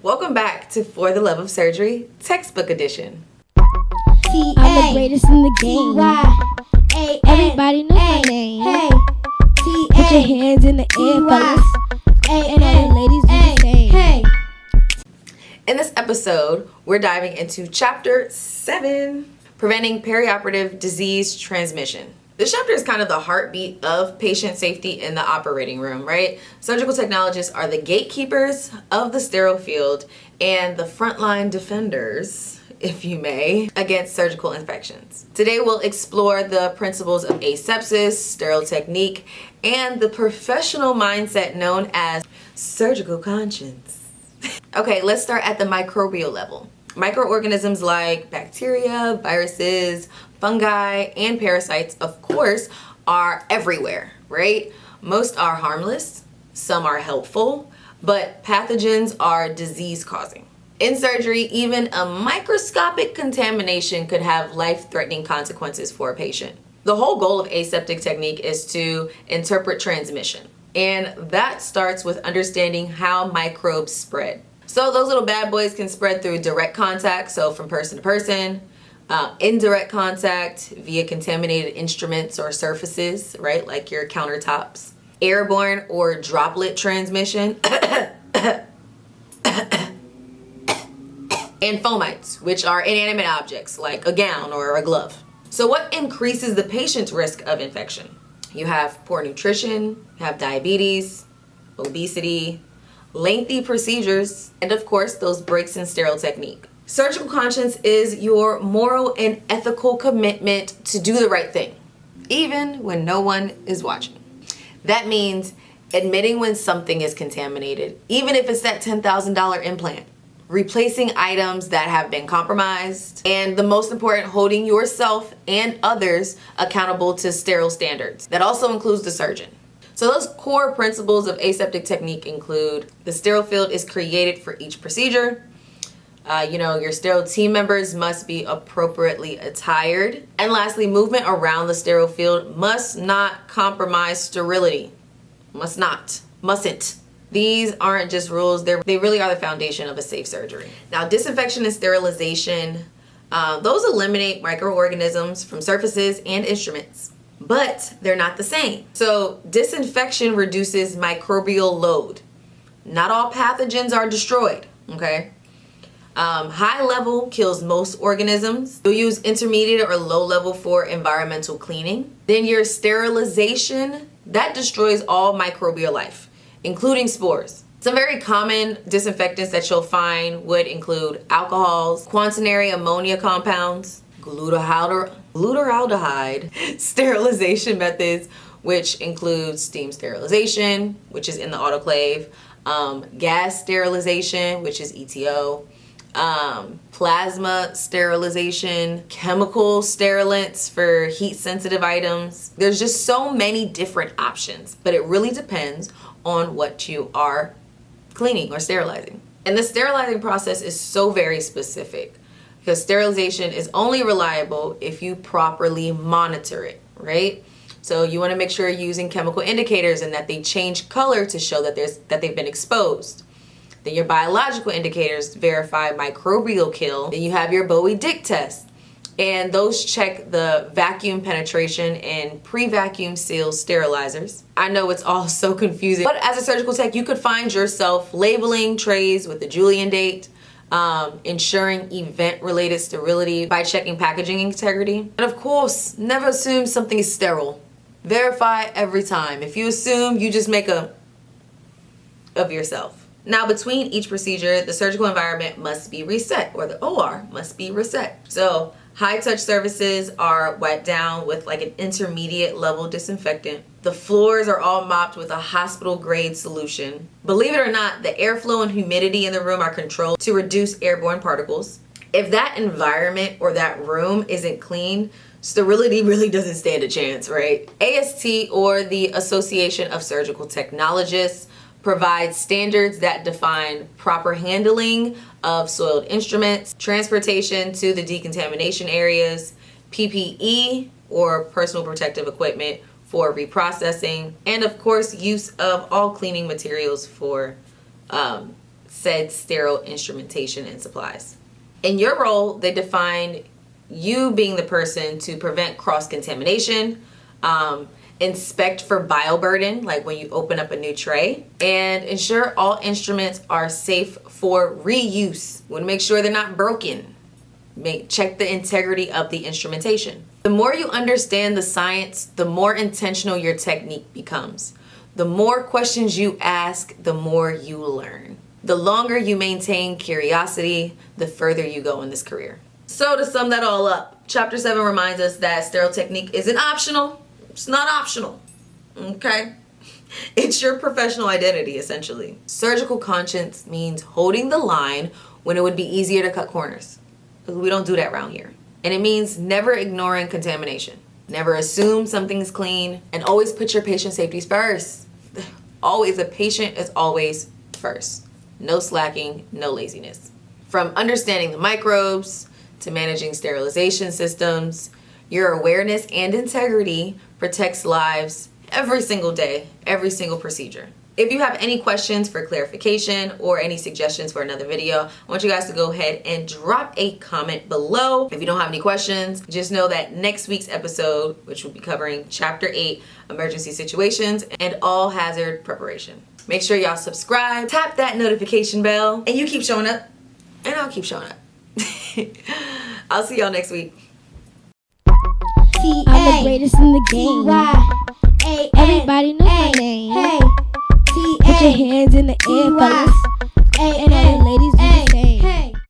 Welcome back to For the Love of Surgery, Textbook Edition. I'm the greatest in the game. Everybody knows my name. Put your hands in the air, fellas. And all the ladies do the same. In this episode, we're diving into Chapter 7, Preventing Perioperative Disease Transmission. This chapter is kind of the heartbeat of patient safety in the operating room, right? Surgical technologists are the gatekeepers of the sterile field and the frontline defenders, if you may, against surgical infections. Today we'll explore the principles of asepsis, sterile technique, and the professional mindset known as surgical conscience. Okay, let's start at the microbial level. Microorganisms like bacteria, viruses, fungi, and parasites, of course, are everywhere, right? Most are harmless, some are helpful, but pathogens are disease-causing. In surgery, even a microscopic contamination could have life-threatening consequences for a patient. The whole goal of aseptic technique is to interpret transmission, and that starts with understanding how microbes spread. So those little bad boys can spread through direct contact, so from person to person, indirect contact via contaminated instruments or surfaces, right, like your countertops, airborne or droplet transmission, and fomites, which are inanimate objects like a gown or a glove. So what increases the patient's risk of infection? You have poor nutrition, you have diabetes, obesity, lengthy procedures, and of course those breaks in sterile technique. Surgical conscience is your moral and ethical commitment to do the right thing, even when no one is watching. That means admitting when something is contaminated, even if it's that $10,000 implant, replacing items that have been compromised, and the most important, holding yourself and others accountable to sterile standards. That also includes the surgeon. So those core principles of aseptic technique include the sterile field is created for each procedure. Your sterile team members must be appropriately attired. And lastly, movement around the sterile field must not compromise sterility. Mustn't. These aren't just rules, they really are the foundation of a safe surgery. Now, disinfection and sterilization, those eliminate microorganisms from surfaces and instruments, but they're not the same. So disinfection reduces microbial load. Not all pathogens are destroyed, okay? High level kills most organisms. You'll use intermediate or low level for environmental cleaning. Then your sterilization, that destroys all microbial life, including spores. Some very common disinfectants that you'll find would include alcohols, quaternary ammonia compounds, glutaraldehyde, sterilization methods, which include steam sterilization, which is in the autoclave, gas sterilization, which is ETO, plasma sterilization, chemical sterilants for heat sensitive items. There's just so many different options, but it really depends on what you are cleaning or sterilizing. And the sterilizing process is so very specific because sterilization is only reliable if you properly monitor it, right? So you want to make sure you're using chemical indicators and that they change color to show that they've been exposed. Then your biological indicators verify microbial kill. Then you have your Bowie-Dick test, and those check the vacuum penetration and pre-vacuum seal sterilizers. I know it's all so confusing, but as a surgical tech, you could find yourself labeling trays with the Julian date, ensuring event-related sterility by checking packaging integrity. And of course, never assume something is sterile. Verify every time. If you assume, you just make of yourself. Now, between each procedure, the surgical environment must be reset, or the OR must be reset. So high-touch surfaces are wiped down with like an intermediate level disinfectant. The floors are all mopped with a hospital-grade solution. Believe it or not, the airflow and humidity in the room are controlled to reduce airborne particles. If that environment or that room isn't clean, sterility really doesn't stand a chance, right? AST, or the Association of Surgical Technologists, provides standards that define proper handling of soiled instruments, transportation to the decontamination areas, PPE or personal protective equipment for reprocessing, and of course use of all cleaning materials for said sterile instrumentation and supplies. In your role, they define you being the person to prevent cross-contamination, inspect for bioburden, like when you open up a new tray, and ensure all instruments are safe for reuse. We want to make sure they're not broken. Check the integrity of the instrumentation. The more you understand the science, the more intentional your technique becomes. The more questions you ask, the more you learn. The longer you maintain curiosity, the further you go in this career. So to sum that all up, Chapter 7 reminds us that sterile technique isn't optional. It's not optional, okay? It's your professional identity, essentially. Surgical conscience means holding the line when it would be easier to cut corners. We don't do that around here. And it means never ignoring contamination. Never assume something's clean, and always put your patient safeties first. Always, a patient is always first. No slacking, no laziness. From understanding the microbes to managing sterilization systems, your awareness and integrity protects lives every single day, every single procedure. If you have any questions for clarification or any suggestions for another video, I want you guys to go ahead and drop a comment below. If you don't have any questions, just know that next week's episode, which will be covering Chapter 8, Emergency Situations and All Hazard Preparation. Make sure y'all subscribe, tap that notification bell, and you keep showing up, and I'll keep showing up. I'll see y'all next week. I'm the greatest in the game. Everybody knows my name. Put your hands in the air, fellas. And all the ladies do the same.